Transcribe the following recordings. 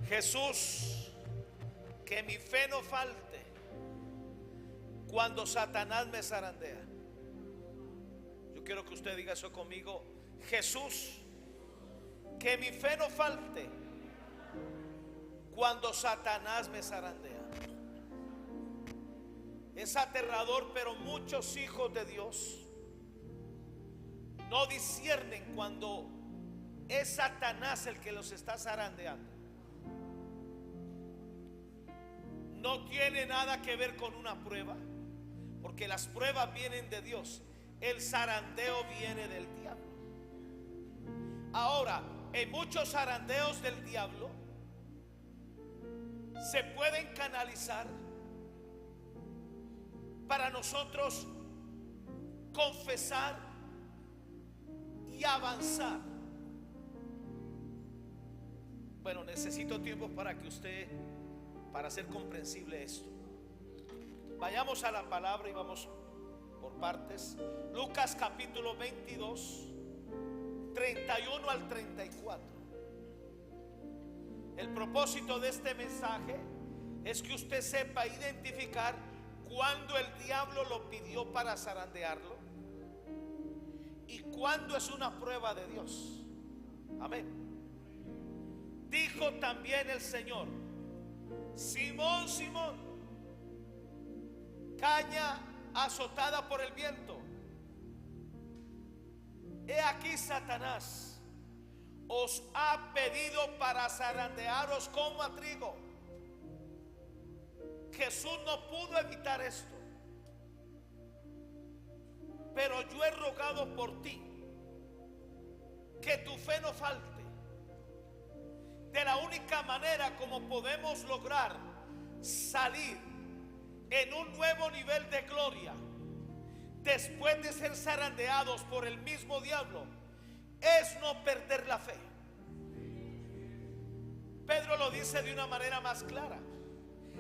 Jesús, que mi fe no falte cuando Satanás me zarandea. Yo quiero que usted diga eso conmigo. Jesús, que mi fe no falte cuando Satanás me zarandea. Es aterrador, pero muchos hijos de Dios no disciernen cuando es Satanás el que los está zarandeando. No tiene nada que ver con una prueba, porque las pruebas vienen de Dios. El zarandeo viene del diablo. Ahora, en muchos zarandeos del diablo se pueden canalizar para nosotros confesar y avanzar. Bueno, necesito tiempo para que usted, para hacer comprensible esto. Vayamos a la palabra y vamos por partes. Lucas capítulo 22, 31 al 34. El propósito de este mensaje es que usted sepa identificar cuándo el diablo lo pidió para zarandearlo y cuándo es una prueba de Dios. Amén. Dijo también el Señor: Simón, Simón, caña azotada por el viento, he aquí Satanás os ha pedido para zarandearos como a trigo. Jesús no pudo evitar esto, pero yo he rogado por ti que tu fe no falte. De la única manera como podemos lograr salir en un nuevo nivel de gloria después de ser zarandeados por el mismo diablo es no perder la fe. Pedro lo dice de una manera más clara: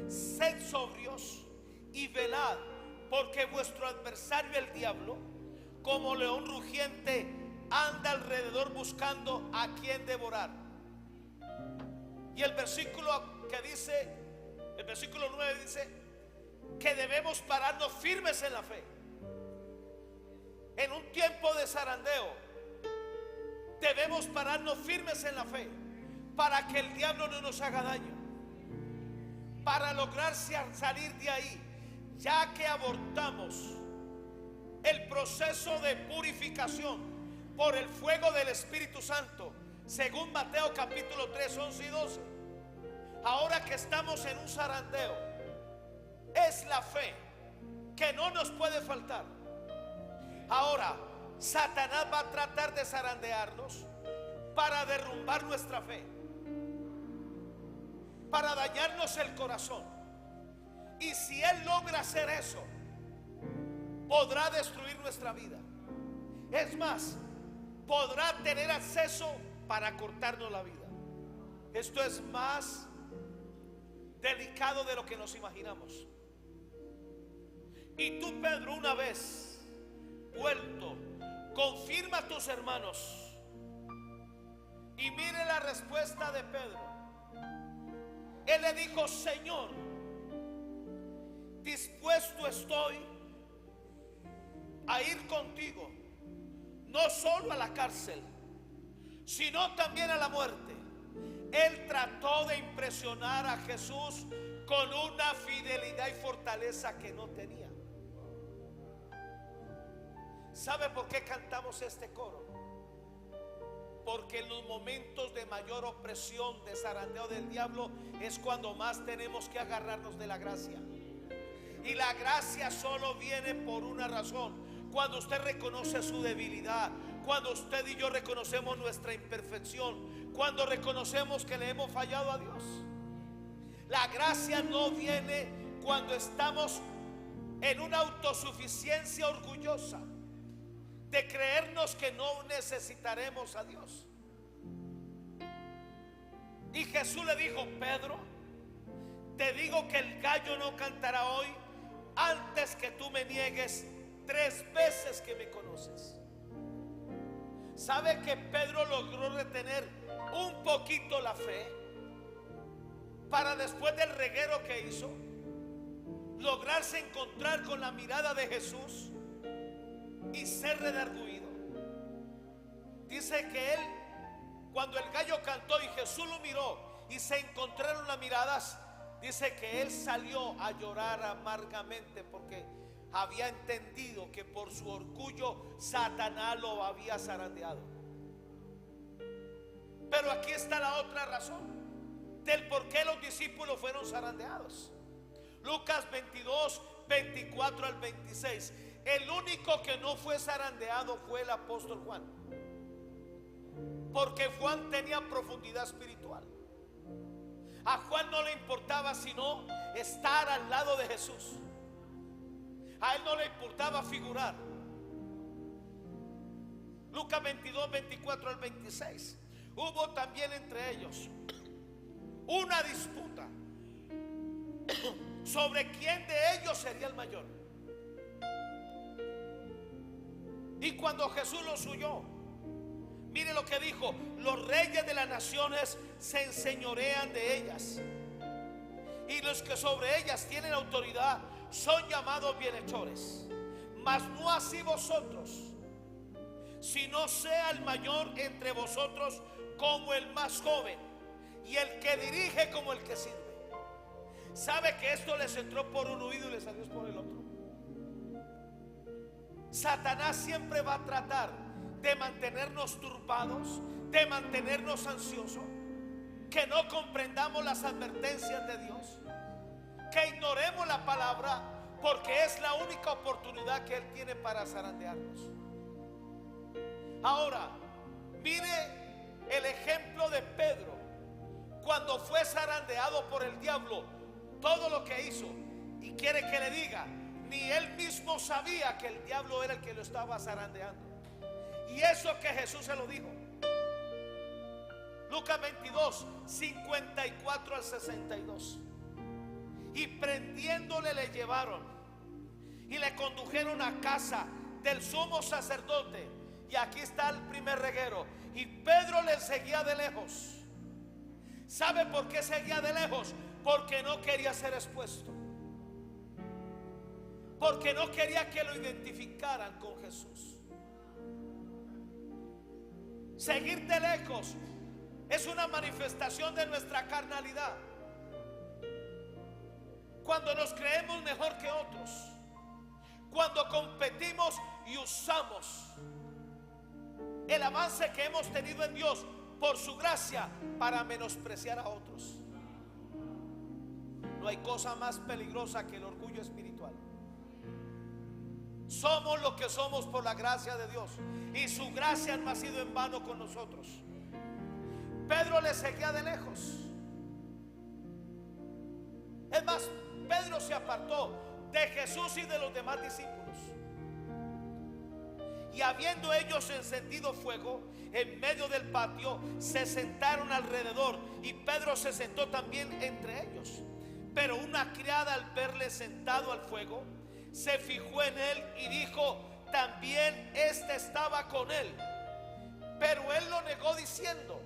sed sobrios y velad, porque vuestro adversario el diablo, como león rugiente, anda alrededor buscando a quien devorar. Y el versículo que dice, el versículo 9 dice que debemos pararnos firmes en la fe. En un tiempo de zarandeo debemos pararnos firmes en la fe para que el diablo no nos haga daño, para lograr salir de ahí, ya que abortamos el proceso de purificación por el fuego del Espíritu Santo, según Mateo capítulo 3, 11 y 12. Ahora que estamos en un zarandeo, es la fe que no nos puede faltar. Ahora, Satanás va a tratar de zarandearnos para derrumbar nuestra fe, para dañarnos el corazón. Y si él logra hacer eso, podrá destruir nuestra vida. Es más, podrá tener acceso para cortarnos la vida. Esto es más delicado de lo que nos imaginamos. Y tú, Pedro, una vez vuelto, confirma a tus hermanos. Y mire la respuesta de Pedro. Él le dijo: Señor, dispuesto estoy a ir contigo, no solo a la cárcel, sino también a la muerte. Él trató de impresionar a Jesús con una fidelidad y fortaleza que no tenía. ¿Sabe por qué cantamos este coro? Porque en los momentos de mayor opresión, de zarandeo del diablo, es cuando más tenemos que agarrarnos de la gracia. Y la gracia solo viene por una razón: cuando usted reconoce su debilidad, cuando usted y yo reconocemos nuestra imperfección, cuando reconocemos que le hemos fallado a Dios. La gracia no viene cuando estamos en una autosuficiencia orgullosa de creernos que no necesitaremos a Dios. Y Jesús le dijo: Pedro, te digo que el gallo no cantará hoy antes que tú me niegues 3 veces que me conoces. ¿Sabe que Pedro logró retener un poquito la fe? para después del reguero que hizo, lograrse encontrar con la mirada de Jesús y ser redarguido. Dice que él, cuando el gallo cantó y Jesús lo miró y se encontraron las miradas, dice que él salió a llorar amargamente porque había entendido que por su orgullo Satanás lo había zarandeado. Pero aquí está la otra razón del por qué los discípulos fueron zarandeados. Lucas 22, 24 al 26. El único que no fue zarandeado fue el apóstol Juan, porque Juan tenía profundidad espiritual. A Juan no le importaba sino estar al lado de Jesús. A él no le importaba figurar. Lucas 22, 24 al 26. Hubo también entre ellos una disputa sobre quién de ellos sería el mayor. Y cuando Jesús los oyó, mire lo que dijo: los reyes de las naciones se enseñorean de ellas, y los que sobre ellas tienen autoridad son llamados bienhechores. Mas no así vosotros, sino sea el mayor entre vosotros como el más joven, y el que dirige como el que sirve. ¿Sabe que esto les entró por un oído y les salió por el otro? Satanás siempre va a tratar de mantenernos turbados, de mantenernos ansiosos, que no comprendamos las advertencias de Dios, que ignoremos la palabra, porque es la única oportunidad que Él tiene para zarandearnos. Ahora, mire el ejemplo de Pedro cuando fue zarandeado por el diablo, todo lo que hizo. Y quiere que le diga, ni él mismo sabía que el diablo era el que lo estaba zarandeando. Y eso que Jesús se lo dijo. Lucas 22, 54 al 62. Y prendiéndole le llevaron y le condujeron a casa del sumo sacerdote. Y aquí está el primer reguero. Y Pedro le seguía de lejos. ¿Sabe por qué seguía de lejos? Porque no quería ser expuesto, porque no quería que lo identificaran con Jesús. Seguir de lejos es una manifestación de nuestra carnalidad. Cuando nos creemos mejor que otros, cuando competimos y usamos el avance que hemos tenido en Dios por su gracia para menospreciar a otros. No hay cosa más peligrosa que el orgullo espiritual. Somos lo que somos por la gracia de Dios, y su gracia no ha sido en vano con nosotros. Pedro le seguía de lejos. Es más, Pedro se apartó de Jesús y de los demás discípulos. Y habiendo ellos encendido fuego en medio del patio, se sentaron alrededor, y Pedro se sentó también entre ellos. Pero una criada, al verle sentado al fuego, se fijó en él y dijo: también este estaba con él. Pero él lo negó diciendo: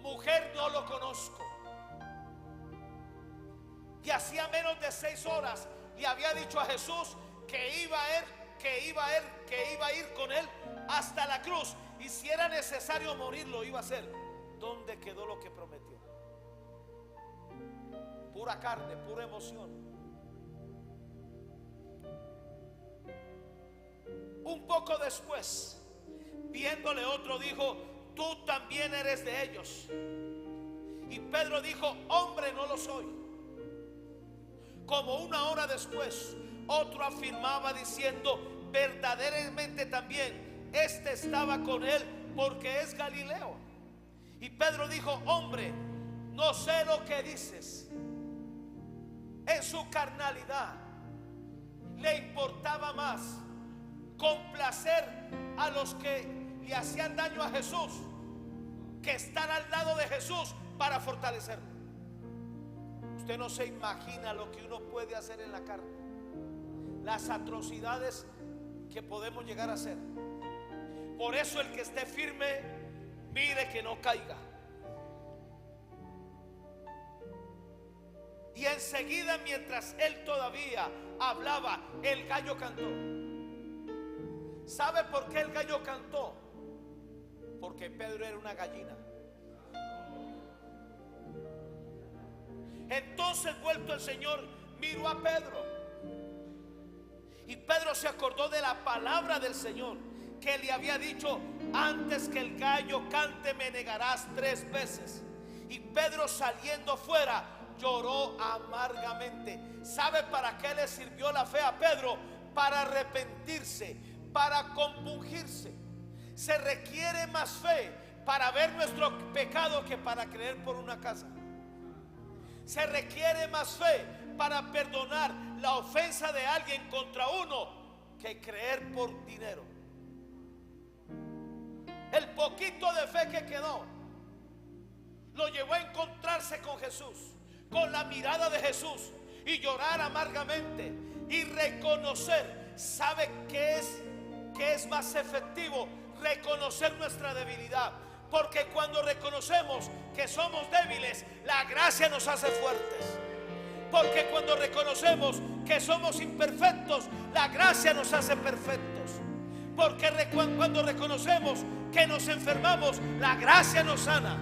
mujer, no lo conozco. Y hacía menos de 6 horas le había dicho a Jesús que iba a ir con él hasta la cruz, y si era necesario morir lo iba a hacer. ¿Dónde quedó lo que prometió? Pura carne, pura emoción. Un poco después, viéndole otro, dijo: tú también eres de ellos. Y Pedro dijo: hombre, no lo soy. Como una hora después, otro afirmaba diciendo: verdaderamente también este estaba con él, porque es Galileo. Y Pedro dijo: hombre, no sé lo que dices. En su carnalidad le importaba más complacer a los que le hacían daño a Jesús que estar al lado de Jesús para fortalecerlo. Usted no se imagina lo que uno puede hacer en la carne, las atrocidades que podemos llegar a hacer. Por eso el que esté firme, mire que no caiga. Y enseguida, mientras él todavía hablaba, el gallo cantó. ¿Sabe por qué el gallo cantó? Porque Pedro era una gallina. Entonces, vuelto el Señor, miró a Pedro. Y Pedro se acordó de la palabra del Señor, que le había dicho: antes que el gallo cante me negarás 3 veces. Y Pedro, saliendo fuera, lloró amargamente. ¿Sabe para qué le sirvió la fe a Pedro? Para arrepentirse, para compungirse. Se requiere más fe para ver nuestro pecado que para creer por una casa. Se requiere más fe para perdonar la ofensa de alguien contra uno que creer por dinero. El poquito de fe que quedó lo llevó a encontrarse con Jesús, con la mirada de Jesús, y llorar amargamente y reconocer. ¿Sabe qué es más efectivo? Reconocer nuestra debilidad. Porque cuando reconocemos que somos débiles, la gracia nos hace fuertes. Porque cuando reconocemos que somos imperfectos, la gracia nos hace perfectos. Porque cuando reconocemos que nos enfermamos, la gracia nos sana.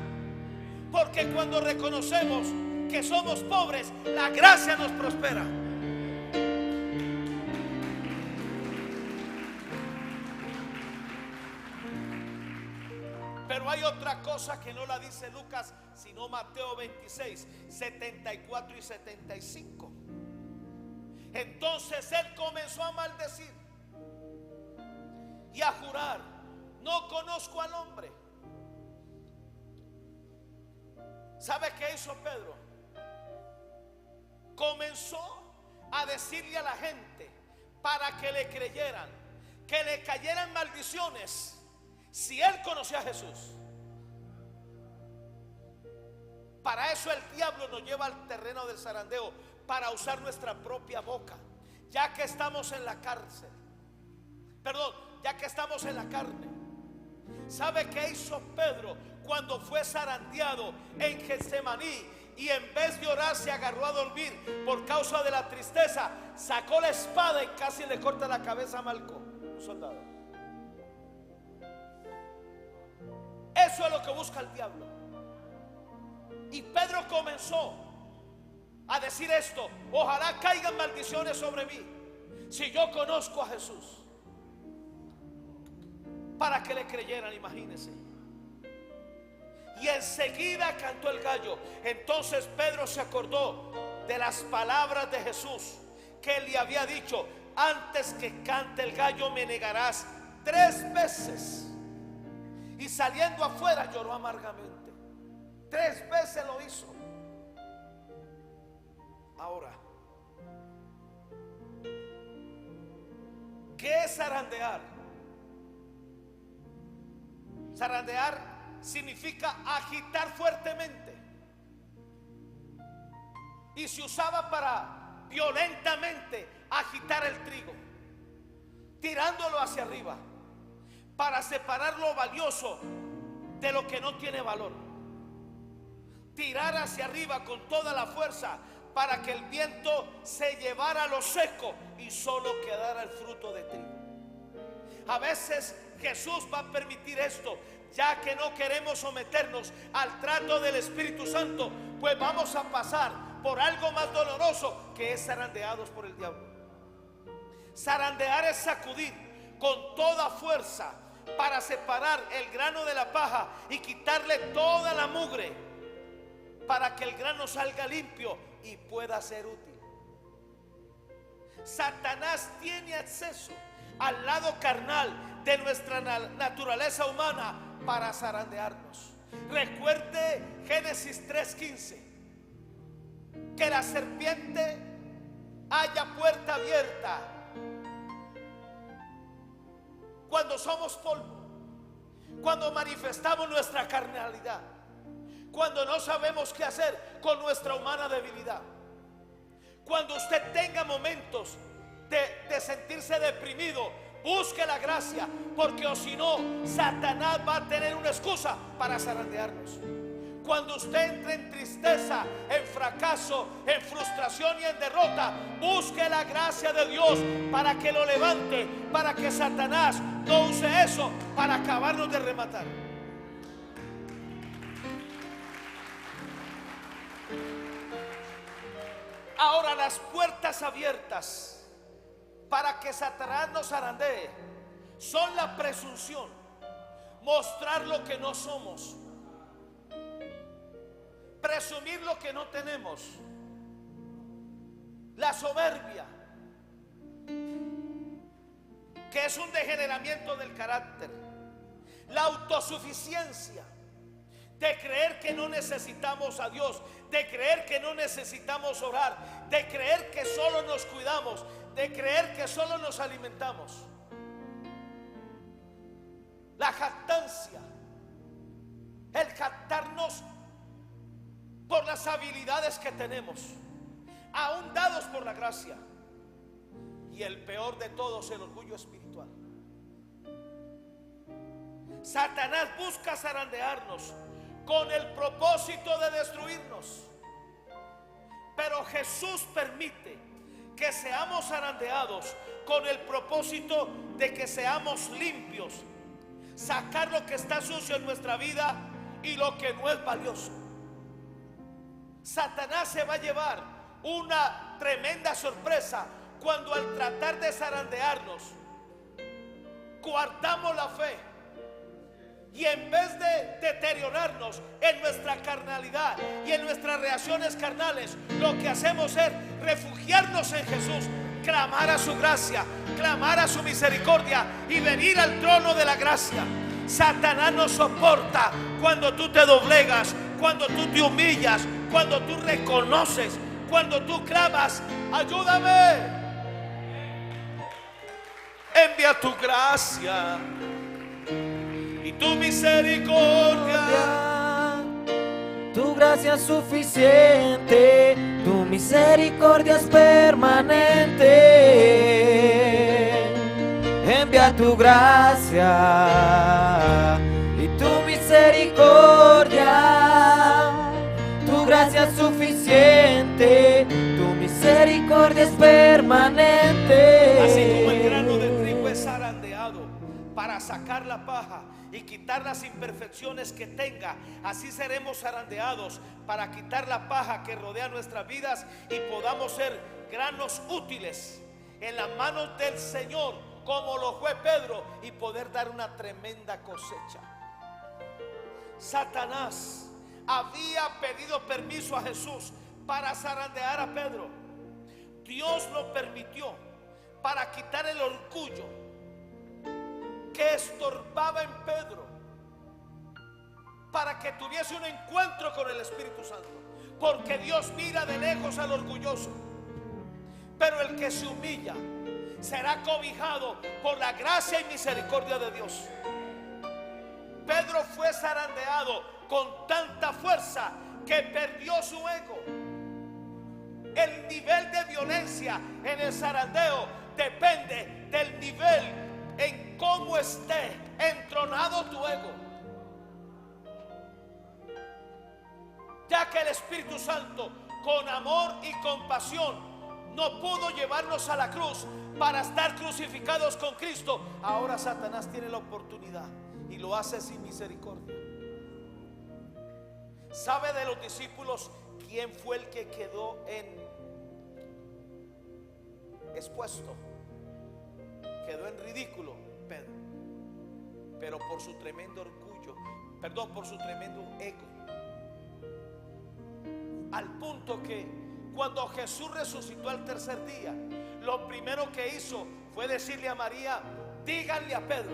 Porque cuando reconocemos que somos pobres, la gracia nos prospera. Pero hay otra cosa que no la dice Lucas, sino Mateo 26, 74 y 75. Entonces él comenzó a maldecir y a jurar: no conozco al hombre. ¿Sabe qué hizo Pedro? Comenzó a decirle a la gente, para que le creyeran, que le cayeran maldiciones si él conocía a Jesús. Para eso el diablo nos lleva al terreno del zarandeo, para usar nuestra propia boca, ya que estamos en la cárcel. Perdón, ya que estamos en la carne. ¿Sabe qué hizo Pedro cuando fue zarandeado en Getsemaní? Y en vez de orar, se agarró a dormir por causa de la tristeza. Sacó la espada y casi le corta la cabeza a Malcom, un soldado. Eso es lo que busca el diablo. Y Pedro comenzó a decir esto: ojalá caigan maldiciones sobre mí si yo conozco a Jesús. Para que le creyeran, imagínense. Y enseguida cantó el gallo. Entonces Pedro se acordó de las palabras de Jesús, que le había dicho: antes que cante el gallo me negarás 3 veces. Y saliendo afuera lloró amargamente. 3 veces lo hizo. Ahora, ¿qué es zarandear? Zarandear significa agitar fuertemente. Y se usaba para violentamente agitar el trigo, tirándolo hacia arriba, para separar lo valioso de lo que no tiene valor. Tirar hacia arriba con toda la fuerza para que el viento se llevara lo seco y solo quedara el fruto de trigo. A veces Jesús va a permitir esto, ya que no queremos someternos al trato del Espíritu Santo, pues vamos a pasar por algo más doloroso, que es zarandeados por el diablo. Zarandear es sacudir con toda fuerza para separar el grano de la paja y quitarle toda la mugre, para que el grano salga limpio y pueda ser útil. Satanás tiene acceso al lado carnal de nuestra naturaleza humana para zarandearnos. Recuerde Génesis 3:15, que la serpiente haya puerta abierta cuando somos polvo, cuando manifestamos nuestra carnalidad, cuando no sabemos qué hacer con nuestra humana debilidad. Cuando usted tenga momentos de sentirse deprimido, busque la gracia, porque o si no, Satanás va a tener una excusa para zarandearnos. Cuando usted entre en tristeza, en fracaso, en frustración y en derrota, busque la gracia de Dios para que lo levante, para que Satanás no use eso para acabarnos de rematar. Ahora, las puertas abiertas para que Satanás nos zarandee son la presunción, mostrar lo que no somos, presumir lo que no tenemos, la soberbia, que es un degeneramiento del carácter, la autosuficiencia, de creer que no necesitamos a Dios, de creer que no necesitamos orar, de creer que solo nos cuidamos, de creer que solo nos alimentamos. La jactancia, el jactarnos por las habilidades que tenemos, aún dados por la gracia. Y el peor de todos, el orgullo espiritual. Satanás busca zarandearnos con el propósito de destruirnos, pero Jesús permite que seamos zarandeados con el propósito de que seamos limpios, sacar lo que está sucio en nuestra vida y lo que no es valioso. Satanás se va a llevar una tremenda sorpresa cuando, al tratar de zarandearnos, coartamos la fe. Y en vez de deteriorarnos en nuestra carnalidad y en nuestras reacciones carnales, lo que hacemos es refugiarnos en Jesús, clamar a su gracia, clamar a su misericordia y venir al trono de la gracia. Satanás no soporta cuando tú te doblegas, cuando tú te humillas, cuando tú reconoces, cuando tú clamas: ayúdame, envía tu gracia y tu misericordia. Tu gracia es suficiente, tu misericordia es permanente. Envía tu gracia y tu misericordia. Tu gracia es suficiente, tu misericordia es permanente. Así como el grano de trigo es zarandeado para sacar la paja y quitar las imperfecciones que tenga, así seremos zarandeados para quitar la paja que rodea nuestras vidas y podamos ser granos útiles en las manos del Señor, como lo fue Pedro, y poder dar una tremenda cosecha. Satanás había pedido permiso a Jesús para zarandear a Pedro. Dios lo permitió para quitar el orgullo que estorbaba en Pedro, para que tuviese un encuentro con el Espíritu Santo, porque Dios mira de lejos al orgulloso, pero el que se humilla será cobijado por la gracia y misericordia de Dios. Pedro fue zarandeado con tanta fuerza que perdió su ego. El nivel de violencia en el zarandeo depende del nivel en cómo esté entronado tu ego. Ya que el Espíritu Santo, con amor y compasión, no pudo llevarnos a la cruz para estar crucificados con Cristo, ahora Satanás tiene la oportunidad y lo hace sin misericordia. ¿Sabe de los discípulos quién fue el que quedó expuesto? Quedó en ridículo Pedro, pero por su tremendo orgullo, por su tremendo ego, al punto que cuando Jesús resucitó al tercer día, lo primero que hizo fue decirle a María: díganle a Pedro.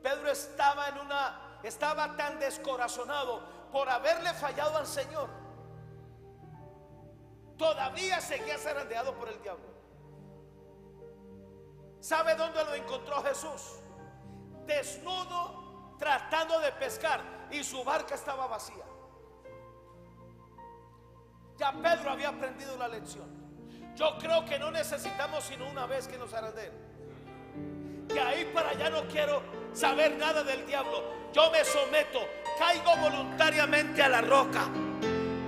Pedro estaba tan descorazonado por haberle fallado al Señor, todavía seguía zarandeado por el diablo. ¿Sabe dónde lo encontró Jesús? Desnudo, tratando de pescar, y su barca estaba vacía. Ya Pedro había aprendido la lección. Yo creo que no necesitamos sino una vez que nos zarandeen. De ahí para allá no quiero saber nada del diablo. Yo me someto caigo voluntariamente a la roca.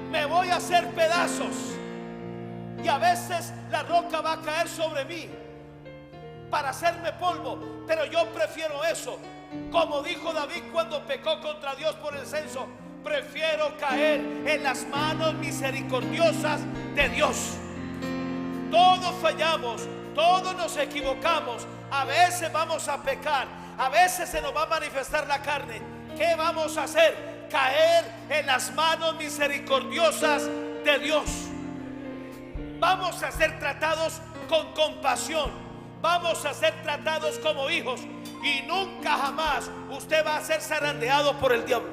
Me voy a hacer pedazos. Y a veces la roca va a caer sobre mí para hacerme polvo, pero yo prefiero eso. Como dijo David cuando pecó contra Dios por el censo: prefiero caer en las manos misericordiosas de Dios. Todos fallamos, todos nos equivocamos. A veces vamos a pecar, a veces se nos va a manifestar la carne. ¿Qué vamos a hacer? Caer en las manos misericordiosas de Dios. Vamos a ser tratados con compasión. Vamos a ser tratados como hijos. Y nunca jamás usted va a ser zarandeado por el diablo.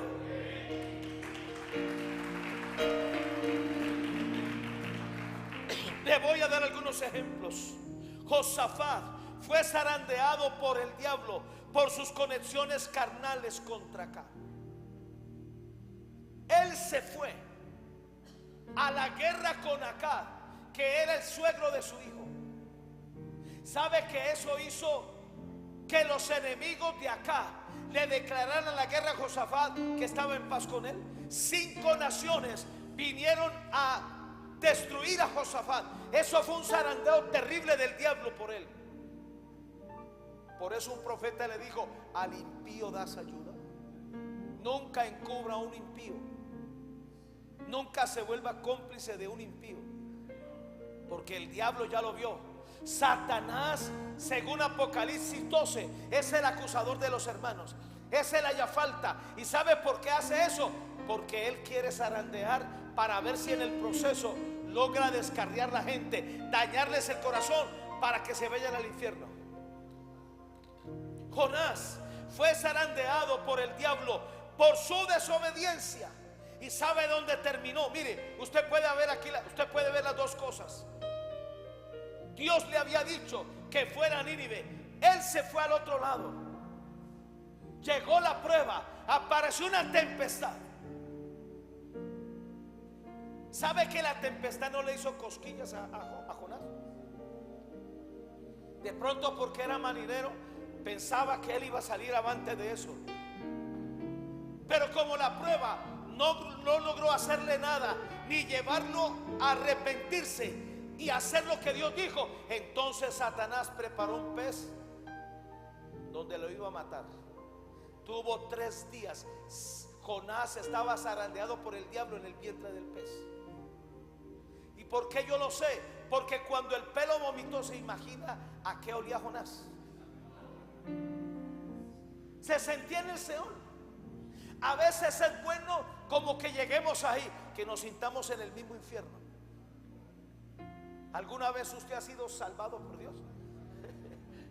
Le voy a dar algunos ejemplos. Josafat fue zarandeado por el diablo por sus conexiones carnales contra Acab. Él se fue a la guerra con Acab, que era el suegro de su hijo. ¿Sabe que eso hizo que los enemigos de Acab le declararan la guerra a Josafat, que estaba en paz con él? 5 naciones vinieron a destruir a Josafat. Eso fue un zarandeo terrible del diablo por él. Por eso un profeta le dijo: al impío das ayuda. Nunca encubra a un impío. Nunca se vuelva cómplice de un impío, porque el diablo ya lo vio. Satanás, según Apocalipsis 12, es el acusador de los hermanos, es el hallafalta. ¿Y sabe por qué hace eso? Porque él quiere zarandear para ver si en el proceso logra descarriar la gente, dañarles el corazón para que se vayan al infierno. Jonás fue zarandeado por el diablo por su desobediencia. ¿Y sabe dónde terminó? Mire, usted puede ver aquí, usted puede ver las dos cosas. Dios le había dicho que fuera a Nínive. Él se fue al otro lado. Llegó la prueba, apareció una tempestad. ¿Sabe que la tempestad no le hizo cosquillas a Jonás? De pronto, porque era marinero, pensaba que él iba a salir avante de eso. Pero como la prueba no logró hacerle nada, ni llevarlo a arrepentirse y hacer lo que Dios dijo, entonces Satanás preparó un pez donde lo iba a matar. Tuvo 3 días. Jonás estaba zarandeado por el diablo en el vientre del pez. ¿Y por qué yo lo sé? Porque cuando el pez lo vomitó, se imagina a qué olía Jonás. Se sentía en el Seol. A veces es bueno como que lleguemos ahí, que nos sintamos en el mismo infierno. ¿Alguna vez usted ha sido salvado por Dios?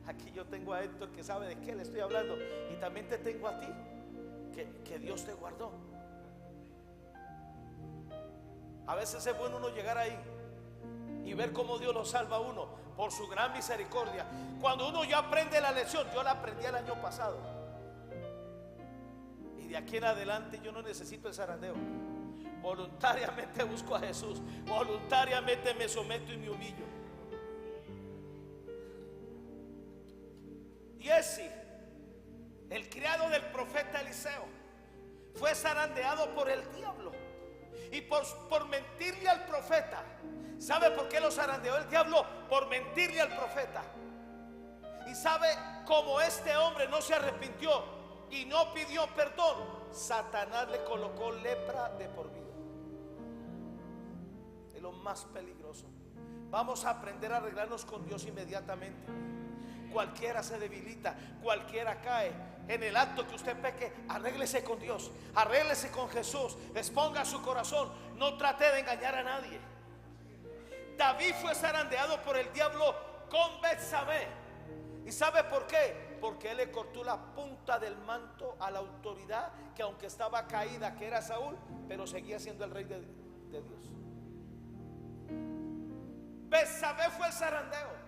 Aquí yo tengo a Héctor, que sabe de qué le estoy hablando, y también te tengo a ti, que Dios te guardó. A veces es bueno uno llegar ahí y ver cómo Dios lo salva a uno por su gran misericordia. Cuando uno ya aprende la lección, yo la aprendí el año pasado, y de aquí en adelante yo no necesito el zarandeo. Voluntariamente busco a Jesús, voluntariamente me someto y me humillo. Giezi, el criado del profeta Eliseo, fue zarandeado por el diablo y por mentirle al profeta. ¿Sabe por qué lo zarandeó el diablo? Por mentirle al profeta. Y sabe, como este hombre no se arrepintió y no pidió perdón, Satanás le colocó lepra de por vida. Es lo más peligroso. Vamos a aprender a arreglarnos con Dios inmediatamente. Cualquiera se debilita, cualquiera cae. En el acto que usted peque, arréglese con Dios, arréglese con Jesús, exponga su corazón, no trate de engañar a nadie. David fue zarandeado por el diablo con Betsabé. ¿Y sabe por qué? Porque él le cortó la punta del manto a la autoridad, que aunque estaba caída, que era Saúl, pero seguía siendo el rey de Dios. Betsabé fue el zarandeo.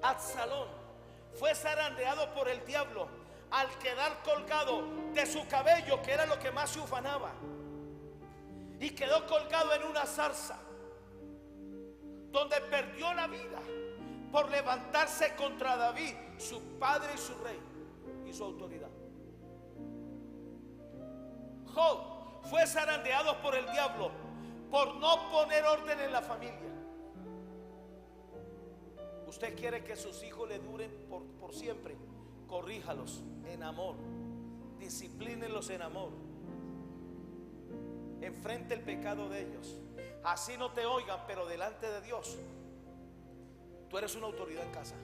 Absalón fue zarandeado por el diablo al quedar colgado de su cabello, que era lo que más se ufanaba, y quedó colgado en una zarza, donde perdió la vida por levantarse contra David, su padre y su rey y su autoridad. Job fue zarandeado por el diablo por no poner orden en la familia. Usted quiere que sus hijos le duren por siempre, corríjalos en amor, disciplínenlos en amor, enfrente el pecado de ellos, así no te oigan, pero delante de Dios tú eres una autoridad en casa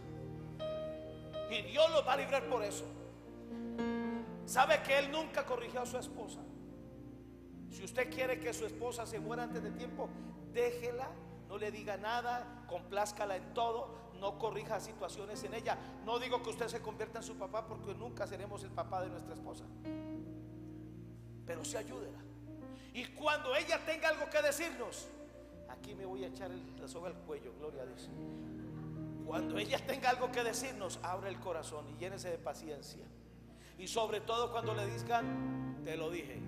y Dios los va a librar por eso. ¿Sabe que Él nunca corrigió a su esposa? Si usted quiere que su esposa se muera antes de tiempo, déjela, no le diga nada, complázcala en todo, no corrija situaciones en ella. No digo que usted se convierta en su papá, porque nunca seremos el papá de nuestra esposa, pero sí ayúdela. Y cuando ella tenga algo que decirnos, aquí me voy a echar la soga al cuello, gloria a Dios. Cuando ella tenga algo que decirnos, abra el corazón y llénese de paciencia. Y sobre todo cuando le digan, te lo dije.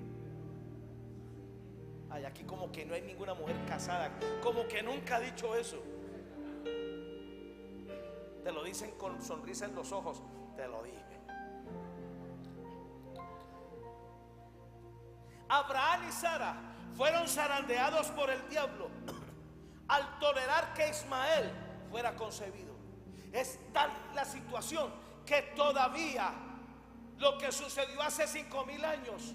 Ay, aquí como que no hay ninguna mujer casada, como que nunca ha dicho eso. Te lo dicen con sonrisa en los ojos, te lo dije. Abraham y Sara fueron zarandeados por el diablo al tolerar que Ismael fuera concebido. Es tal la situación que todavía lo que sucedió hace 5,000 años,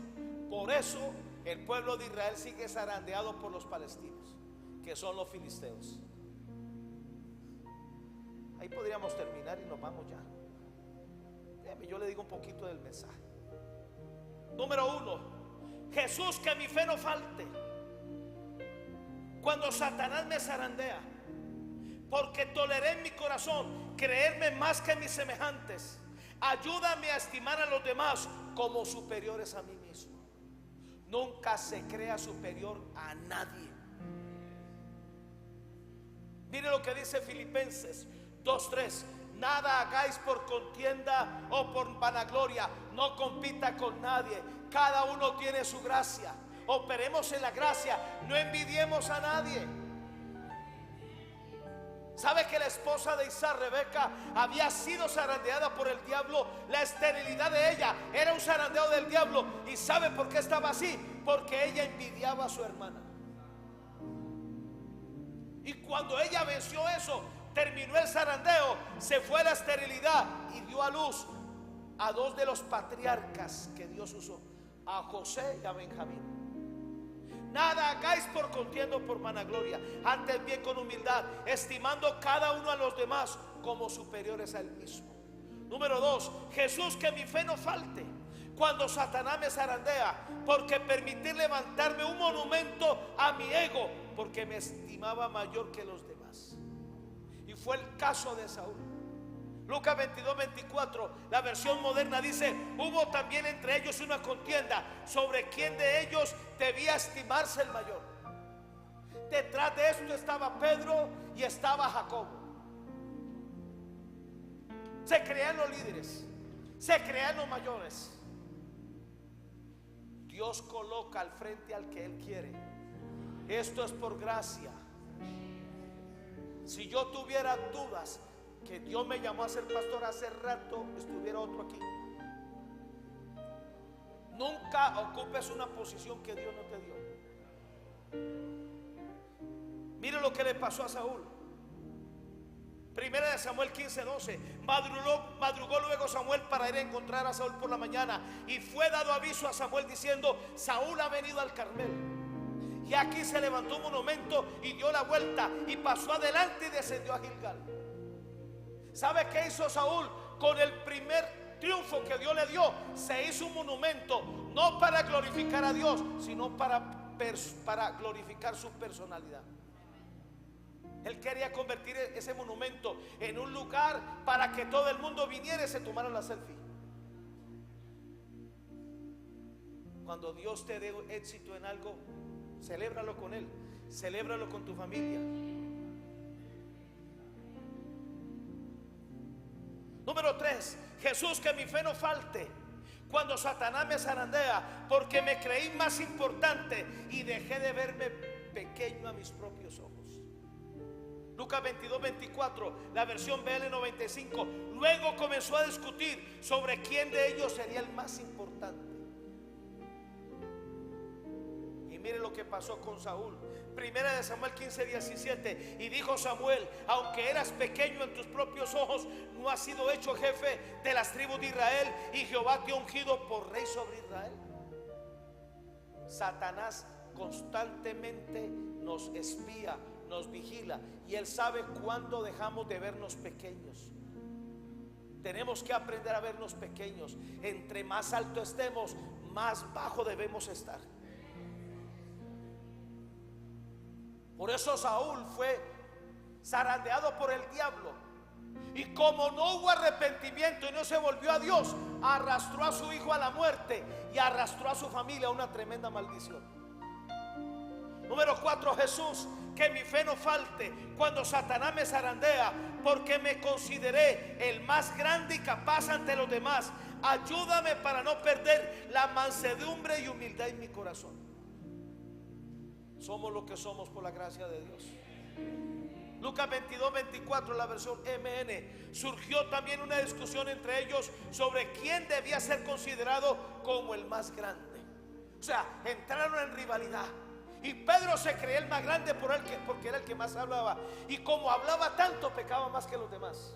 por eso el pueblo de Israel sigue zarandeado por los palestinos, que son los filisteos. Ahí podríamos terminar y nos vamos ya. Déjame, yo le digo un poquito del mensaje. Número 1, Jesús, que mi fe no falte cuando Satanás me zarandea, porque toleré en mi corazón creerme más que mis semejantes. Ayúdame a estimar a los demás como superiores a mí mismo. Nunca se crea superior a nadie. Mire lo que dice Filipenses 2:3. Nada hagáis por contienda o por vanagloria, no compita con nadie. Cada uno tiene su gracia. Operemos en la gracia, no envidiemos a nadie. ¿Sabe que la esposa de Isaac, Rebeca, había sido zarandeada por el diablo? La esterilidad de ella era un zarandeo del diablo. ¿Y sabe por qué estaba así? Porque ella envidiaba a su hermana. Y cuando ella venció eso, terminó el zarandeo, se fue la esterilidad y dio a luz a 2 de los patriarcas que Dios usó, a José y a Benjamín. Nada hagáis por contienda o por vanagloria, antes bien con humildad, estimando cada uno a los demás como superiores a él mismo. Número 2, Jesús, que mi fe no falte cuando Satanás me zarandea, porque permitir levantarme un monumento a mi ego, porque me estimaba mayor que los demás. Y fue el caso de Saúl. Lucas 22:24, la versión moderna dice: hubo también entre ellos una contienda sobre quién de ellos debía estimarse el mayor. Detrás de esto estaba Pedro y estaba Jacobo. Se creían los líderes, se creían los mayores. Dios coloca al frente al que Él quiere. Esto es por gracia. Si yo tuviera dudas que Dios me llamó a ser pastor hace rato, estuviera otro aquí. Nunca ocupes una posición que Dios no te dio. Mire lo que le pasó a Saúl. Primera de Samuel 15:12. Madrugó luego Samuel para ir a encontrar a Saúl por la mañana, y fue dado aviso a Samuel diciendo: Saúl ha venido al Carmel. Y aquí se levantó un monumento y dio la vuelta y pasó adelante y descendió a Gilgal. ¿Sabe qué hizo Saúl? Con el primer triunfo que Dios le dio, se hizo un monumento, no para glorificar a Dios, sino para glorificar su personalidad. Él quería convertir ese monumento en un lugar para que todo el mundo viniera y se tomara la selfie. Cuando Dios te dé éxito en algo, celébralo con Él, celébralo con tu familia. Número 3, Jesús, que mi fe no falte cuando Satanás me zarandea, porque me creí más importante y dejé de verme pequeño a mis propios ojos. Lucas 22, 24, la versión BL95. Luego comenzó a discutir sobre quién de ellos sería el más importante. Y mire lo que pasó con Saúl. Primera de Samuel 15, 17. Y dijo Samuel: aunque eras pequeño en tus propios ojos, no has sido hecho jefe de las tribus de Israel, y Jehová te ha ungido por rey sobre Israel. Satanás constantemente nos espía, nos vigila, y él sabe cuándo dejamos de vernos pequeños. Tenemos que aprender a vernos pequeños. Entre más alto estemos, más bajo debemos estar. Por eso Saúl fue zarandeado por el diablo, y como no hubo arrepentimiento y no se volvió a Dios, arrastró a su hijo a la muerte y arrastró a su familia a una tremenda maldición. Número 4, Jesús, que mi fe no falte cuando Satanás me zarandea, porque me consideré el más grande y capaz ante los demás. Ayúdame para no perder la mansedumbre y humildad en mi corazón. Somos lo que somos por la gracia de Dios. Lucas 22, 24, la versión MN. Surgió también una discusión entre ellos sobre quién debía ser considerado como el más grande. O sea, entraron en rivalidad. Y Pedro se creía el más grande porque era el que más hablaba. Y como hablaba tanto, pecaba más que los demás.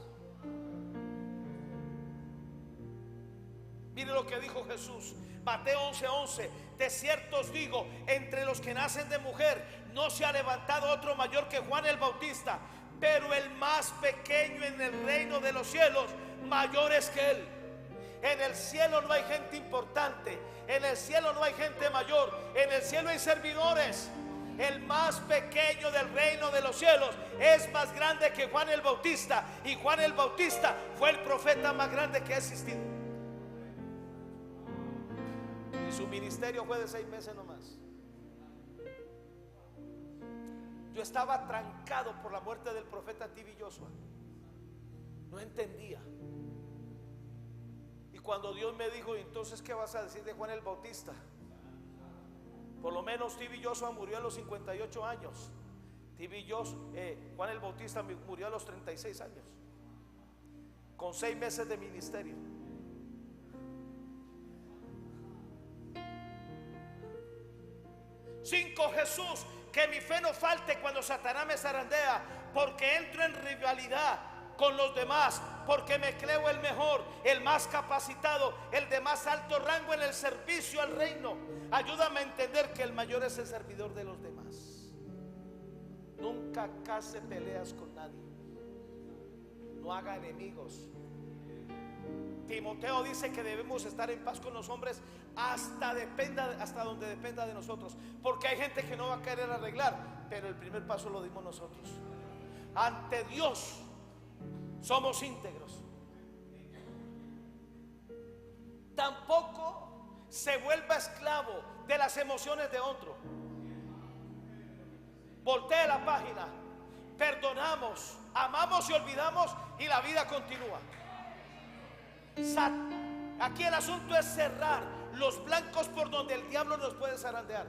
Mire lo que dijo Jesús, Mateo 11, 11. De cierto os digo, entre los que nacen de mujer no se ha levantado otro mayor que Juan el Bautista, pero el más pequeño en el reino de los cielos mayor es que él. En el cielo no hay gente importante, en el cielo no hay gente mayor, en el cielo hay servidores. El más pequeño del reino de los cielos es más grande que Juan el Bautista, y Juan el Bautista fue el profeta más grande que ha existido. Y su ministerio fue de 6 meses nomás. Yo estaba trancado por la muerte del profeta T.B. Joshua. No entendía. Y cuando Dios me dijo: entonces, ¿qué vas a decir de Juan el Bautista? Por lo menos T.B. Joshua murió a los 58 años. Juan el Bautista murió a los 36 años, con 6 meses de ministerio. Cinco, Jesús, que mi fe no falte cuando Satanás me zarandea, porque entro en rivalidad con los demás, porque me creo el mejor, el más capacitado, el de más alto rango en el servicio al reino. Ayúdame a entender que el mayor es el servidor de los demás. Nunca case peleas con nadie. No haga enemigos. Timoteo dice que debemos estar en paz con los hombres hasta donde dependa de nosotros, porque hay gente que no va a querer arreglar, pero el primer paso lo dimos nosotros. Ante Dios somos íntegros. Tampoco se vuelva esclavo de las emociones de otro. Voltee la página. Perdonamos, amamos y olvidamos, y la vida continúa. Aquí el asunto es cerrar los blancos por donde el diablo nos puede zarandear.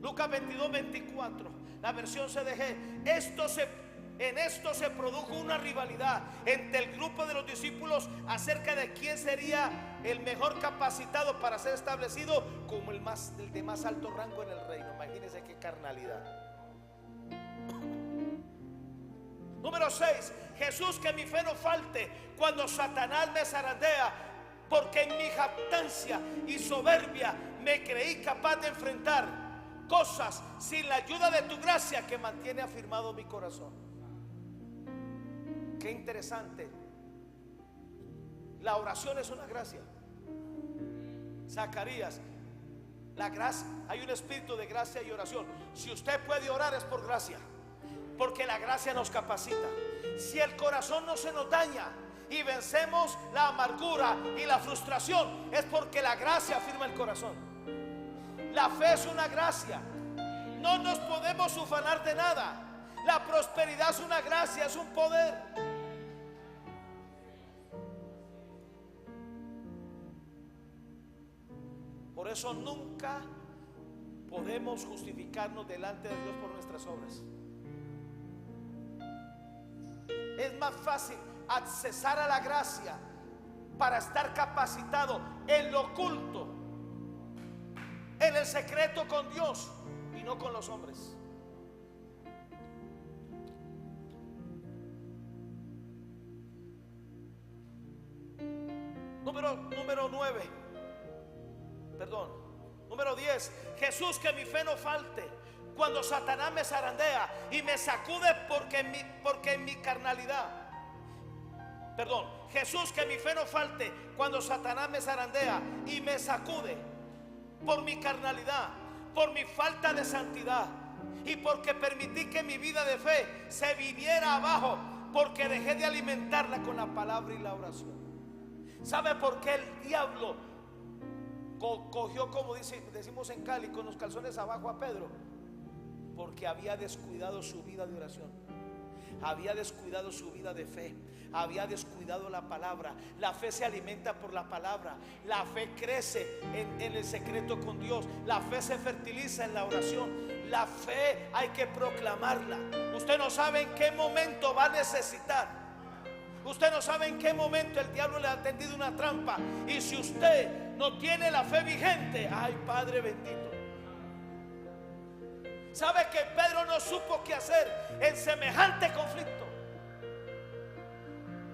Lucas 22, 24, la versión CDG. En esto se produjo una rivalidad entre el grupo de los discípulos acerca de quién sería el mejor capacitado para ser establecido como el de más alto rango en el reino. Imagínense qué carnalidad. Número 6, Jesús, que mi fe no falte cuando Satanás me zarandea, porque en mi jactancia y soberbia me creí capaz de enfrentar cosas sin la ayuda de tu gracia que mantiene afirmado mi corazón. Qué interesante. La oración es una gracia. Zacarías, la gracia, hay un espíritu de gracia y oración. Si usted puede orar es por gracia, porque la gracia nos capacita. Si el corazón no se nos daña y vencemos la amargura y la frustración, es porque la gracia afirma el corazón. La fe es una gracia. No nos podemos ufanar de nada. La prosperidad es una gracia, es un poder. Por eso nunca podemos justificarnos delante de Dios por nuestras obras. Es más fácil accesar a la gracia para estar capacitado en lo oculto, en el secreto con Dios y no con los hombres. Número 9. Perdón. Número 10. Jesús, que mi fe no falte cuando Satanás me zarandea y me sacude porque en mi carnalidad. Perdón. Jesús, que mi fe no falte cuando Satanás me zarandea y me sacude por mi carnalidad, por mi falta de santidad y porque permití que mi vida de fe se viniera abajo, porque dejé de alimentarla con la palabra y la oración. ¿Sabe por qué el diablo cogió, como decimos en Cali, con los calzones abajo a Pedro? Porque había descuidado su vida de oración, había descuidado su vida de fe, había descuidado la palabra. La fe se alimenta por la palabra. La fe crece en el secreto con Dios. La fe se fertiliza en la oración. La fe hay que proclamarla. Usted no sabe en qué momento va a necesitar. Usted no sabe en qué momento el diablo le ha tendido una trampa. Y si usted no tiene la fe vigente, ay, Padre bendito. ¿Sabe que Pedro no supo qué hacer en semejante conflicto?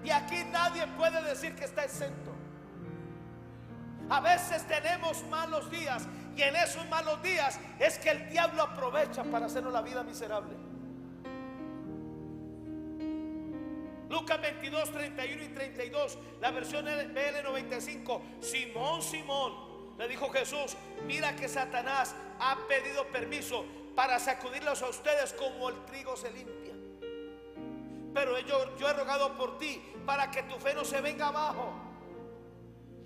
Y aquí nadie puede decir que está exento. A veces tenemos malos días, y en esos malos días es que el diablo aprovecha para hacernos la vida miserable. Lucas 22, 31 y 32, la versión BL95. Simón, Simón, le dijo Jesús, mira que Satanás ha pedido permiso para sacudirlos a ustedes como el trigo se limpia. Pero yo he rogado por ti para que tu fe no se venga abajo.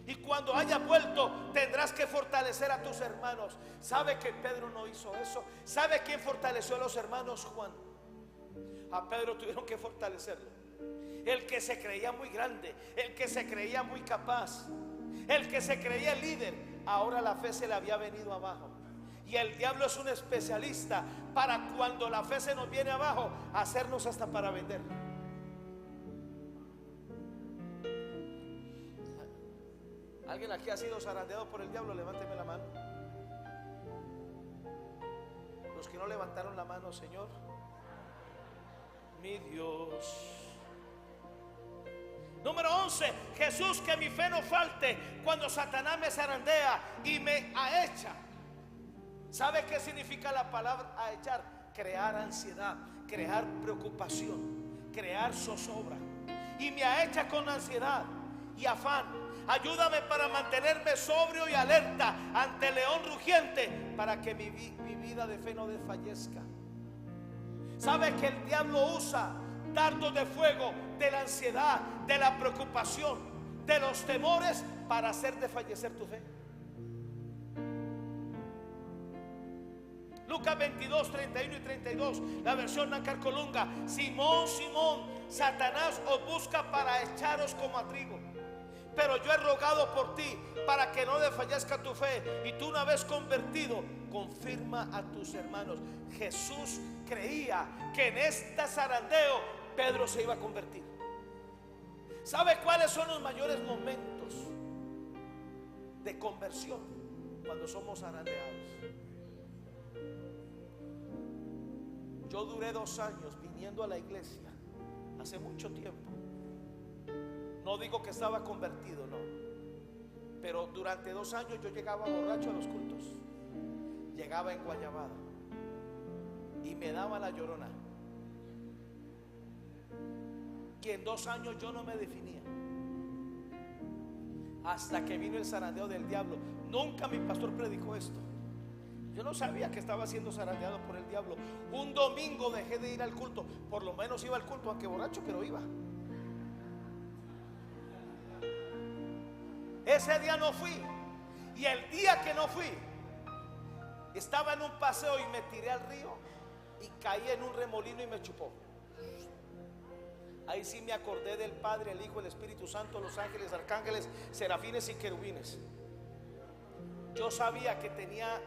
Y cuando haya vuelto tendrás que fortalecer a tus hermanos. ¿Sabe que Pedro no hizo eso? ¿Sabe quién fortaleció a los hermanos? Juan. A Pedro tuvieron que fortalecerlo. El que se creía muy grande, el que se creía muy capaz, el que se creía el líder, ahora la fe se le había venido abajo. Y el diablo es un especialista para cuando la fe se nos viene abajo, hacernos hasta para vender. ¿Alguien aquí ha sido zarandeado por el diablo? Levánteme la mano. Los que no levantaron la mano, Señor, mi Dios. Número 11. Jesús, que mi fe no falte cuando Satanás me zarandea y me ahecha. ¿Sabe qué significa la palabra ahechar? Crear ansiedad, crear preocupación, crear zozobra. Y me ahecha con ansiedad y afán. Ayúdame para mantenerme sobrio y alerta ante el león rugiente, para que mi vida de fe no desfallezca. ¿Sabe que el diablo usa dardos de fuego de la ansiedad, de la preocupación, de los temores para hacer desfallecer tu fe? Lucas 22, 31 y 32, la versión Nácar Colunga. Simón, Simón, Satanás os busca para echaros como a trigo, pero yo he rogado por ti para que no desfallezca tu fe, y tú, una vez convertido, confirma a tus hermanos. Jesús creía que en este zarandeo Pedro se iba a convertir. ¿Sabe cuáles son los mayores momentos de conversión? Cuando somos zarandeados. Yo duré 2 años viniendo a la iglesia, hace mucho tiempo. No digo que estaba convertido, no. Pero durante 2 años yo llegaba borracho a los cultos. Llegaba en guayabada y me daba la llorona. Y en 2 años yo no me definía, hasta que vino el zarandeo del diablo. Nunca mi pastor predicó esto. Yo no sabía que estaba siendo zarandeado por el diablo. Un domingo dejé de ir al culto. Por lo menos iba al culto, aunque borracho, pero iba. Ese día no fui. Y el día que no fui, estaba en un paseo y me tiré al río y caí en un remolino y me chupó. Ahí sí me acordé del Padre, el Hijo, el Espíritu Santo, los ángeles, arcángeles, serafines y querubines. Yo sabía que tenía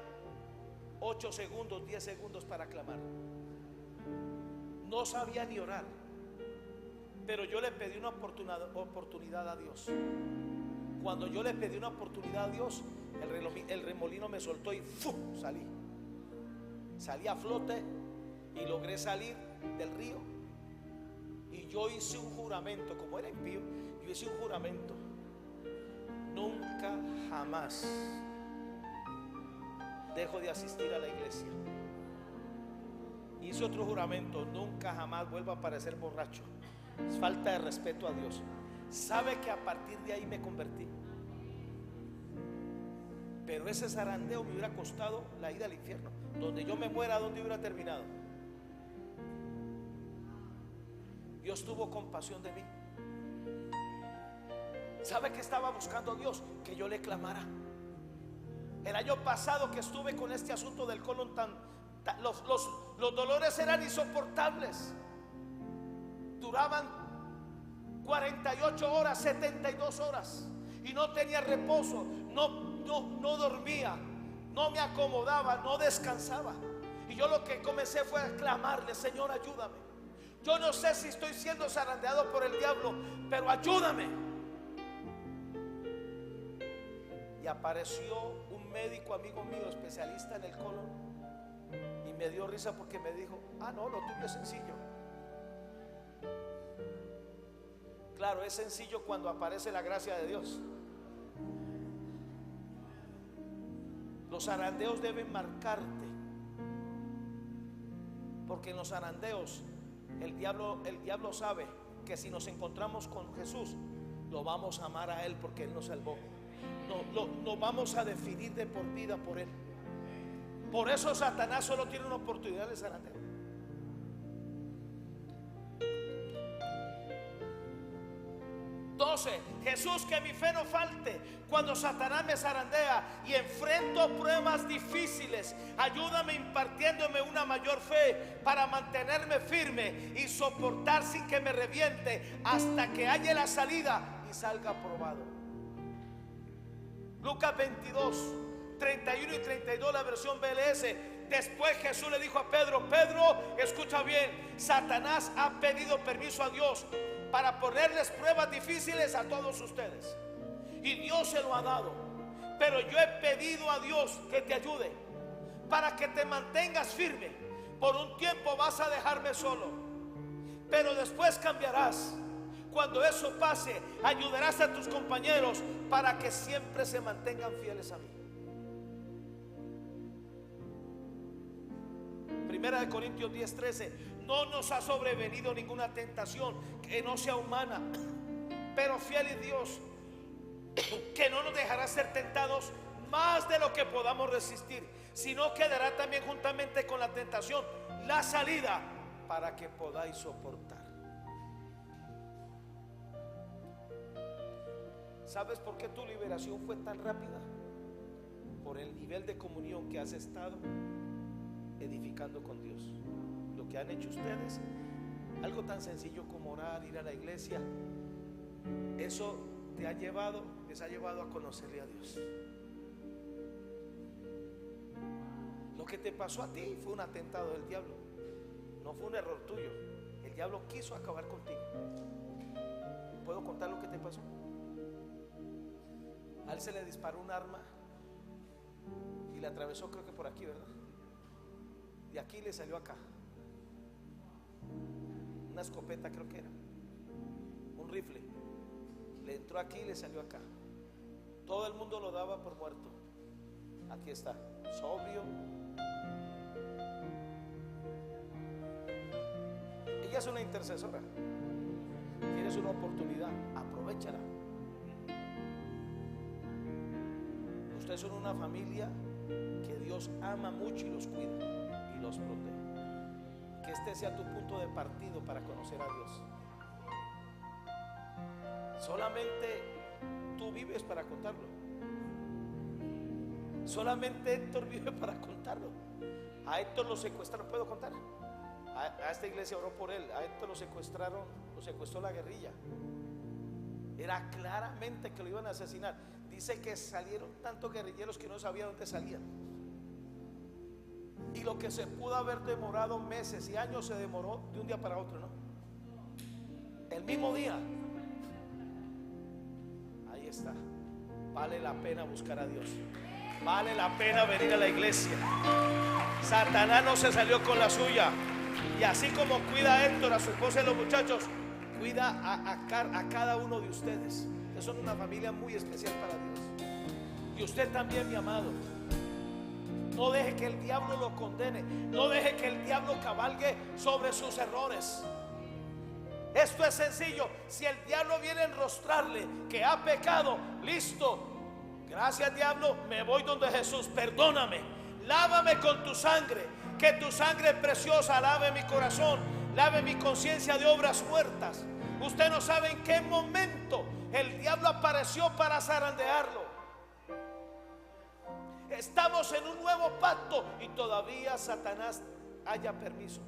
8 segundos, 10 segundos para clamar. No sabía ni orar, pero yo le pedí una oportunidad a Dios. Cuando yo le pedí una oportunidad a Dios, el remolino me soltó y ¡fum! Salí a flote y logré salir del río. Y yo hice un juramento, como era impío, yo hice un juramento: nunca jamás dejo de asistir a la iglesia. Hice otro juramento: nunca jamás vuelvo a parecer borracho. Es falta de respeto a Dios. ¿Sabe que a partir de ahí me convertí? Pero ese zarandeo me hubiera costado la ida al infierno. Donde yo me muera, ¿dónde hubiera terminado? Dios tuvo compasión de mí. ¿Sabe que estaba buscando Dios? Que yo le clamara. El año pasado que estuve con este asunto del colon los dolores eran insoportables. Duraban 48 horas, 72 horas y no tenía reposo, no dormía, no me acomodaba, no descansaba. Y yo lo que comencé fue a clamarle: Señor, ayúdame. Yo no sé si estoy siendo zarandeado por el diablo, pero ayúdame. Y apareció un médico amigo mío, especialista en el colon, y me dio risa porque me dijo: ah, no, lo tuyo es sencillo. Claro, es sencillo cuando aparece la gracia de Dios. Los zarandeos deben marcarte, porque en los zarandeos el diablo sabe que si nos encontramos con Jesús, lo vamos a amar a Él porque Él nos salvó. Nos vamos a definir de por vida por Él. Por eso Satanás solo tiene una oportunidad de zarandeo. Jesús, que mi fe no falte cuando Satanás me zarandea y enfrento pruebas difíciles. Ayúdame impartiéndome una mayor fe para mantenerme firme y soportar sin que me reviente hasta que haya la salida y salga aprobado. Lucas 22, 31 y 32, la versión BLS. Después Jesús le dijo a Pedro: Pedro, escucha bien, Satanás ha pedido permiso a Dios para ponerles pruebas difíciles a todos ustedes, y Dios se lo ha dado. Pero yo he pedido a Dios que te ayude para que te mantengas firme. Por un tiempo vas a dejarme solo, pero después cambiarás. Cuando eso pase, ayudarás a tus compañeros para que siempre se mantengan fieles a mí. Primera de Corintios 10:13. No nos ha sobrevenido ninguna tentación que no sea humana, pero fiel es Dios, que no nos dejará ser tentados más de lo que podamos resistir, sino que dará también juntamente con la tentación la salida para que podáis soportar. ¿Sabes por qué tu liberación fue tan rápida? Por el nivel de comunión que has estado edificando con Dios. Lo que han hecho ustedes, algo tan sencillo como orar, ir a la iglesia, eso les ha llevado a conocerle a Dios. Lo que te pasó a ti fue un atentado del diablo, no fue un error tuyo. El diablo quiso acabar contigo. ¿Puedo contar lo que te pasó? A él se le disparó un arma y le atravesó, creo que por aquí, ¿verdad? Y aquí le salió acá. Una escopeta, creo que era un rifle. Le entró aquí y le salió acá. Todo el mundo lo daba por muerto. Aquí está, sobrio. Ella es una intercesora. Tienes una oportunidad, aprovéchala. Ustedes son una familia que Dios ama mucho y los cuida y los protege. Que este sea tu punto de partido para conocer a Dios. Solamente tú vives para contarlo. Solamente Héctor vive para contarlo. A Héctor lo secuestraron, ¿puedo contar? A esta iglesia oró por él. A Héctor lo secuestraron, lo secuestró la guerrilla. Era claramente que lo iban a asesinar. Dice que salieron tantos guerrilleros que no sabían dónde salían. Y lo que se pudo haber demorado meses y años se demoró de un día para otro, ¿no? El mismo día. Ahí está. Vale la pena buscar a Dios. Vale la pena venir a la iglesia. Satanás no se salió con la suya. Y así como cuida a Héctor, a su esposa y los muchachos, cuida a cada uno de ustedes, que son una familia muy especial para Dios. Y usted también, mi amado. No deje que el diablo lo condene. No deje que el diablo cabalgue sobre sus errores. Esto es sencillo. Si el diablo viene a enrostrarle que ha pecado, listo. Gracias, diablo, me voy donde Jesús. Perdóname, lávame con tu sangre. Que tu sangre preciosa lave mi corazón, lave mi conciencia de obras muertas. Usted no sabe en qué momento el diablo apareció para zarandearlo. Estamos en un nuevo pacto y todavía Satanás haya permiso.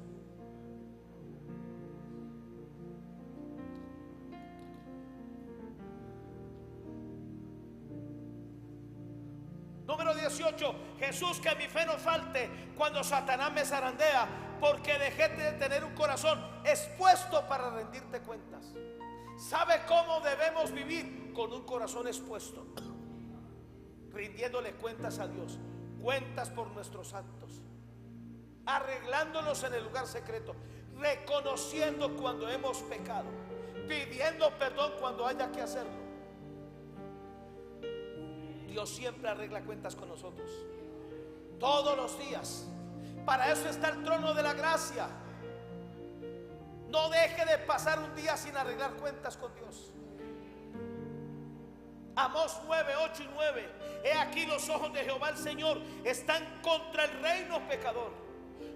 Número 18. Jesús, que mi fe no falte cuando Satanás me zarandea, porque dejé de tener un corazón expuesto para rendirte cuentas. ¿Sabe cómo debemos vivir? Con un corazón expuesto, rindiéndole cuentas a Dios, cuentas por nuestros actos, arreglándonos en el lugar secreto, reconociendo cuando hemos pecado, pidiendo perdón cuando haya que hacerlo. Dios siempre arregla cuentas con nosotros, todos los días. Para eso está el trono de la gracia. No deje de pasar un día sin arreglar cuentas con Dios. Amós 9, 8 y 9. He aquí los ojos de Jehová el Señor están contra el reino pecador.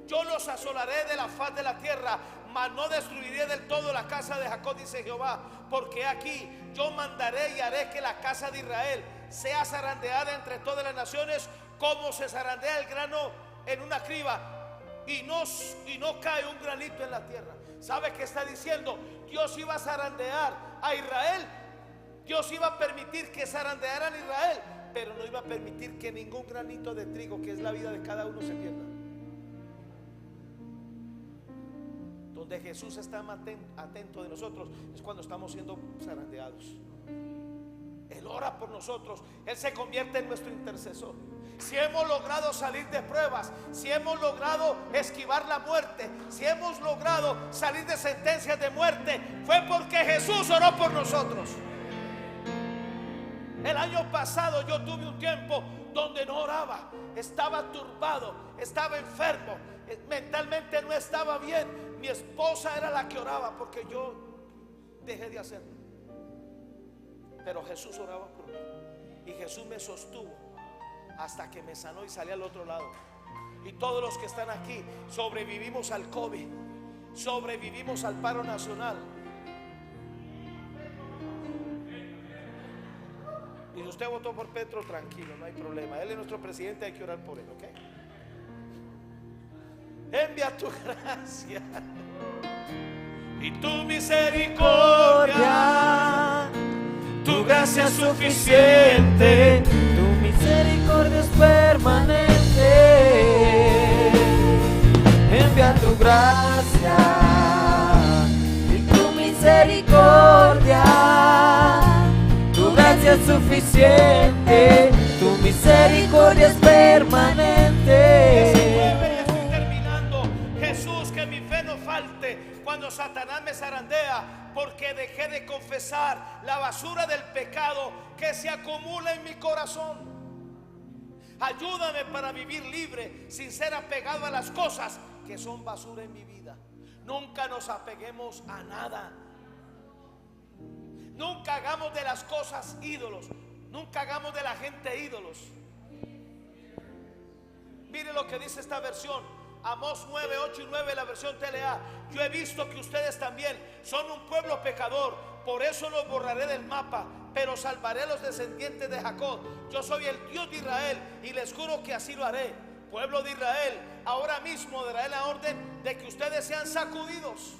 Yo los asolaré de la faz de la tierra, mas no destruiré del todo la casa de Jacob, dice Jehová. Porque aquí yo mandaré y haré que la casa de Israel sea zarandeada entre todas las naciones, como se zarandea el grano en una criba, y no cae un granito en la tierra. ¿Sabe qué está diciendo? Dios iba a zarandear a Israel. Dios iba a permitir que zarandearan a Israel, pero no iba a permitir que ningún granito de trigo, que es la vida de cada uno, se pierda. Donde Jesús está atento de nosotros es cuando estamos siendo zarandeados. Él ora por nosotros. Él se convierte en nuestro intercesor. Si hemos logrado salir de pruebas, si hemos logrado esquivar la muerte, si hemos logrado salir de sentencias de muerte, fue porque Jesús oró por nosotros. El año pasado yo tuve un tiempo donde no oraba. Estaba turbado, estaba enfermo, mentalmente no estaba bien. Mi esposa era la que oraba porque yo dejé de hacerlo. Pero Jesús oraba por mí y Jesús me sostuvo hasta que me sanó y salí al otro lado. Y todos los que están aquí sobrevivimos al COVID, sobrevivimos al paro nacional. Y si usted votó por Petro, tranquilo, no hay problema. Él es nuestro presidente, hay que orar por él, ¿ok? Envía tu gracia y tu misericordia. Tu gracia es suficiente, tu misericordia es permanente. Envía tu gracia y tu misericordia. Tu gracia es suficiente, tu misericordia es permanente. Estoy terminando. Jesús, que mi fe no falte cuando Satanás me zarandea, porque dejé de confesar la basura del pecado que se acumula en mi corazón. Ayúdame para vivir libre, sin ser apegado a las cosas que son basura en mi vida. Nunca nos apeguemos a nada. Nunca hagamos de las cosas ídolos. Nunca hagamos de la gente ídolos. Mire lo que dice esta versión, Amós 9, 8 y 9, la versión TLA. Yo he visto que ustedes también son un pueblo pecador, por eso los borraré del mapa, pero salvaré a los descendientes de Jacob. Yo soy el Dios de Israel y les juro que así lo haré. Pueblo de Israel, ahora mismo daré la orden de que ustedes sean sacudidos,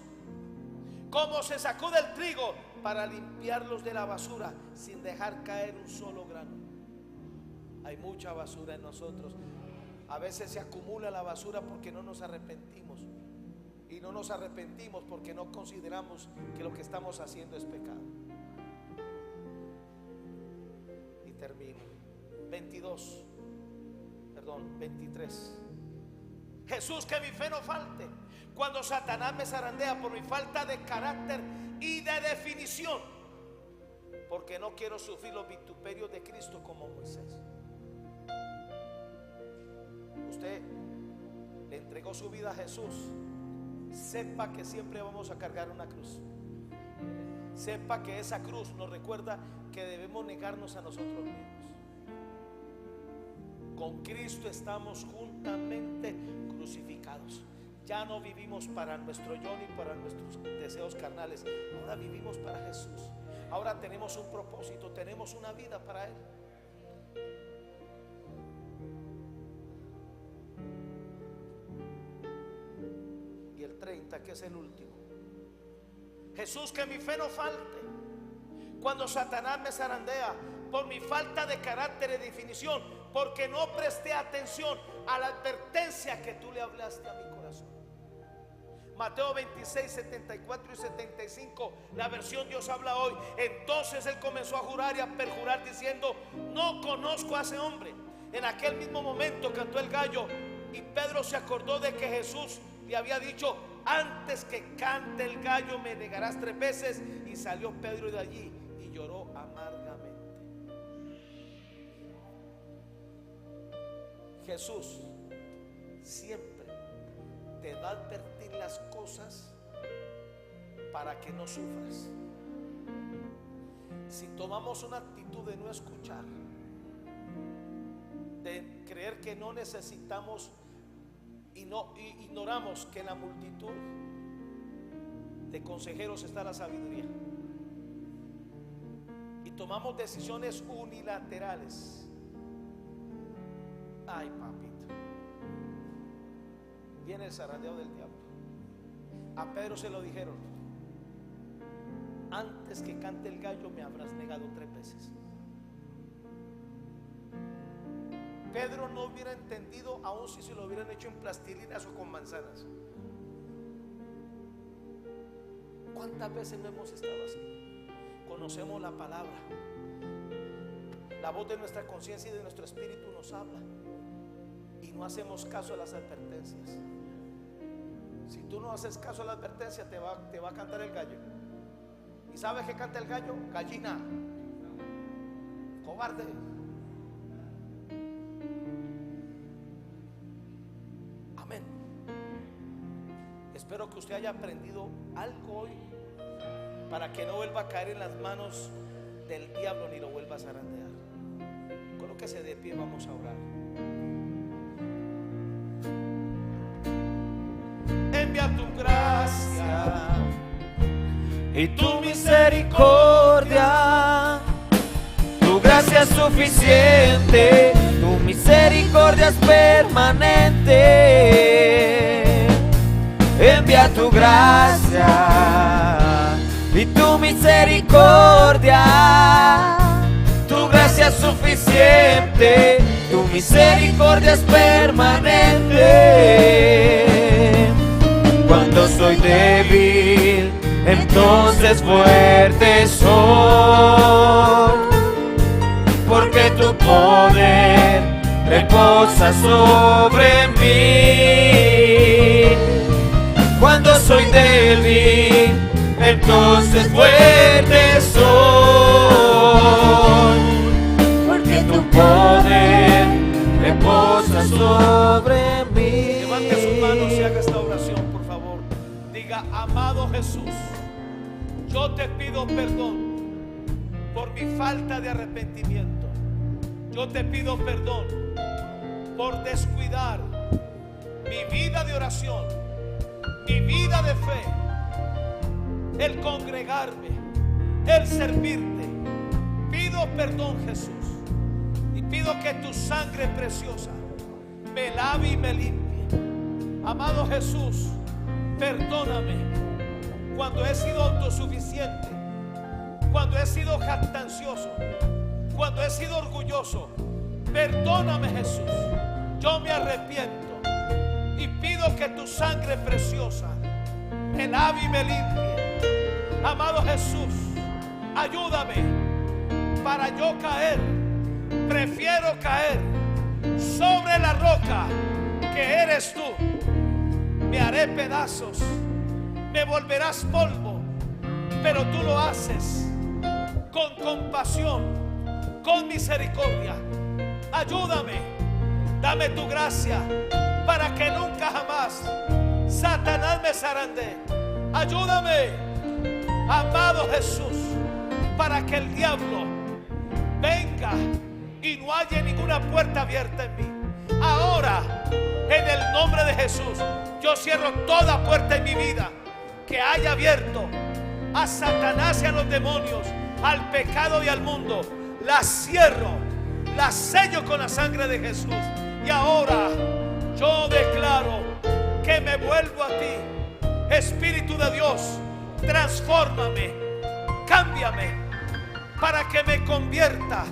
como se sacude el trigo, para limpiarlos de la basura, sin dejar caer un solo grano. Hay mucha basura en nosotros. A veces se acumula la basura porque no nos arrepentimos. Y no nos arrepentimos porque no consideramos que lo que estamos haciendo es pecado. Y termino. 23. Jesús, que mi fe no falte cuando Satanás me zarandea por mi falta de carácter y de definición, porque no quiero sufrir los vituperios de Cristo como Moisés. Usted le entregó su vida a Jesús. Sepa que siempre vamos a cargar una cruz. Sepa que esa cruz nos recuerda que debemos negarnos a nosotros mismos. Con Cristo estamos juntamente crucificados. Ya no vivimos para nuestro yo ni para nuestros deseos carnales. Ahora vivimos para Jesús. Ahora tenemos un propósito, tenemos una vida para Él. Y el 30, que es el último. Jesús, que mi fe no falte cuando Satanás me zarandea por mi falta de carácter y definición, porque no presté atención a la advertencia que tú le hablaste a mi corazón. Mateo 26, 74 y 75, la versión Dios habla hoy. Entonces él comenzó a jurar y a perjurar diciendo: no conozco a ese hombre. En aquel mismo momento cantó el gallo y Pedro se acordó de que Jesús le había dicho: antes que cante el gallo me negarás 3 veces. Y salió Pedro de allí y lloró amargamente. Jesús siempre te va a advertir las cosas para que no sufras. Si tomamos una actitud de no escuchar, de creer que no necesitamos y no ignoramos que en la multitud de consejeros está la sabiduría, y tomamos decisiones unilaterales, ay papito, viene el zarandeo del diablo. A Pedro se lo dijeron: antes que cante el gallo me habrás negado 3 veces. Pedro no hubiera entendido, aun si se lo hubieran hecho en plastilinas o con manzanas. ¿Cuántas veces no hemos estado así? Conocemos la palabra, la voz de nuestra conciencia y de nuestro espíritu nos habla, y no hacemos caso a las advertencias. Si tú no haces caso a la advertencia, te va a cantar el gallo. ¿Y sabes qué canta el gallo? Gallina, cobarde. Amén. Espero que usted haya aprendido algo hoy para que no vuelva a caer en las manos del diablo ni lo vuelva a zarandear. Colóquese de pie, vamos a orar. Envía tu gracia y tu misericordia. Tu gracia es suficiente, tu misericordia es permanente. Envía tu gracia y tu misericordia. Tu gracia es suficiente, tu misericordia es permanente. Cuando soy débil, entonces fuerte soy, porque tu poder reposa sobre mí. Cuando soy débil, entonces fuerte soy, porque tu poder reposa sobre mí. Levante sus manos y haga esta oración, por favor. Diga: amado Jesús, yo te pido perdón por mi falta de arrepentimiento. Yo te pido perdón por descuidar mi vida de oración, mi vida de fe, el congregarme, el servirte. Pido perdón, Jesús, y pido que tu sangre preciosa me lave y me limpie. Amado Jesús, perdóname cuando he sido autosuficiente, cuando he sido jactancioso, cuando he sido orgulloso. Perdóname, Jesús. yo me arrepiento y pido que tu sangre preciosa me lave y me limpie. Amado Jesús, ayúdame para yo caer. Prefiero caer sobre la roca que eres tú. Me haré pedazos, me volverás polvo, pero tú lo haces con compasión, con misericordia. Ayúdame, dame tu gracia para que nunca jamás Satanás me zarandee. Ayúdame, amado Jesús, para que el diablo venga y no haya ninguna puerta abierta en mí. Ahora, en el nombre de Jesús, yo cierro toda puerta en mi vida que haya abierto a Satanás y a los demonios, al pecado y al mundo. La cierro, la sello con la sangre de Jesús. Y ahora yo declaro que me vuelvo a ti. Espíritu de Dios, transfórmame, cámbiame, para que me convierta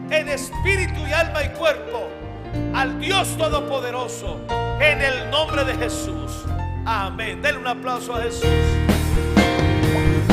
en espíritu y alma y cuerpo al Dios Todopoderoso, en el nombre de Jesús. Amén. Denle un aplauso a Jesús.